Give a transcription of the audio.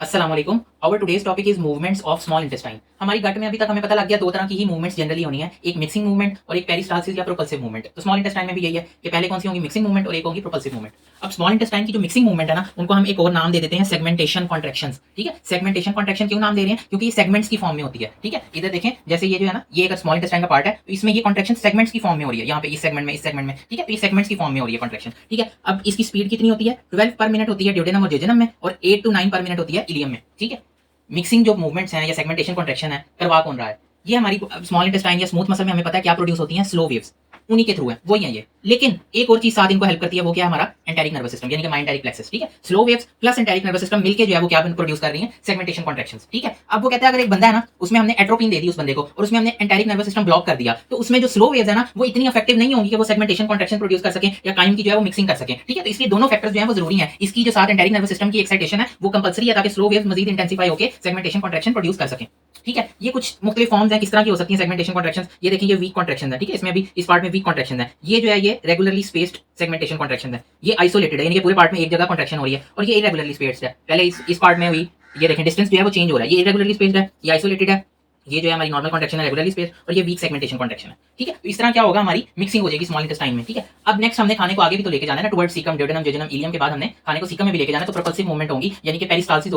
अस्सलाम वालेकुम। Our today's topic is movements of small intestine. हमारी गट में अभी तक हमें पता लग गया दो तरह की ही मूवमेंट्स जनरली होनी है, एक मिक्सिंग मूवमेंट और एक पेरिस्टाल्सिस या प्रोपल्सिव मूवमेंट। तो स्मॉल इंटेस्टाइन में भी यही है कि पहले कौन सी होंगी, मिक्सिंग मूवमेंट, और एक होगी प्रोपल्सिव मूवमेंट। अब स्मॉल इंटेस्टाइन की जो मिक्सिंग मूवमेंट है ना, उनको हम एक और नाम दे देते हैं सेगमेंटेशन कॉन्ट्रैक्शंस। ठीक है, सेगमेंटेशन कॉन्ट्रैक्शन क्यों नाम दे रहे हैं, क्योंकि ये सेगमेंट्स की फॉर्म में होती है। ठीक है, इधर देखें, जैसे ये जो है ना, ये एक स्मॉल इंटेस्टाइन का पार्ट है, तो इसमें ये कॉन्ट्रैक्शन सेगमेंट्स की फॉर्म में हो रही है, यहाँ पे इस सेगमेंट में, इस सेगमेंट में। ठीक है, तो ये सेगमेंट्स की फॉर्म में हो रही है कॉन्ट्रैक्शन। ठीक है, अब इसकी स्पीड कितनी होती है, 12 पर मिनट होती है ड्यूडेनम और जेजुनम में, और 8 to 9 पर मिनट होती है इलियम में। ठीक है, मिक्सिंग जो मूवमेंट्स हैं या सेगमेंटेशन कॉन्ट्रैक्शन है, करवा कौन रहा है, ये हमारी स्मॉल इंटेस्टाइन या स्मूथ मसल में हमें पता है क्या प्रोड्यूस होती हैं, स्लो वेव्स, उन्हीं के थ्रू है, वही है ये। लेकिन एक और चीज साथ इनको हेल्प करती है, वो क्या है, हमारा एंटेरिक नर्वस सिस्टम, यानी कि माइंड एंटेरिक प्लेक्सस। ठीक है, slow waves plus enteric nervous system मिलके जो है वो क्या प्रोड्यूस कर रही है, सेगमेंटेशन कॉन्ट्रैक्शंस। ठीक है, अब वो कहते हैं अगर एक बंदा है ना, उसमें हमने एट्रोपिन दे दी उस बंदे को, और उसमें हमने एंटेरिक नर्वस सिस्टम ब्लॉक कर दिया, तो उसमें जो स्लो वेव्स है ना, वो इतनी इफेक्टिव नहीं होंगी कि वो सेगमेंटेशन कॉन्ट्रैक्शन प्रोड्यूस कर सके या काइम की जो है वो मिक्सिंग कर सके। ठीक है, तो इसलिए दोनों फैक्टर्स जो है वो जरूरी है। इसकी जो साथ एंटेरिक नर्वस सिस्टम की एक्साइटेशन है वो कंपलसरी है, ताकि स्लो वेव्स मजीद इंटेंसिफाई होकर सेगमेंटेशन कॉन्ट्रैक्शन प्रोड्यूस कर सके। ठीक है, ये कुछ मुख्तलिफ फॉर्म्स हैं किस तरह की हो सकती है सेगमेंटेशन कॉन्ट्रैक्शंस। ये देखिए, ये वीक कॉन्ट्रैक्शन है। ठीक है, इसमें अभी इस पार्ट में वीक कॉन्ट्रैक्शन है। ये जो है ये रेगुलरली स्पेस्ड सेगमेंटेशन कॉन्ट्रैक्शन है। ये आइसोलेटेड है, यानी कि पूरे पार्ट में एक जगह कॉन्ट्रैक्शन हो रही है, और ये इरेगुलरली स्पेस्ड है। पहले इस पार्ट में हुई, ये देखें डिस्टेंस जो है वो चेंज हो रहा है, ये इरेगुलरली स्पेस्ड है, ये आइसोलेटेड है। ये जो है हमारी नॉर्मल कॉन्ट्रैक्शन है, रेगुलरली स्पेस, और ये वीक सेगमेंटेशन कॉन्ट्रैक्शन है। ठीक है, तो इस तरह क्या होगा, हमारी मिक्सिंग हो जाएगी स्मॉल इंटेस्टाइन में। ठीक है, अब नेक्स्ट हमने खाने को आगे भी तो लेके जाना है ना, towards caecum, duodenum, jejunum, ileum के बाद हमने खाने को सीकम में भी लेके जाना है, तो प्रोपल्सिव मूवमेंट होगी, यानी कि पेरिस्टाल्सिस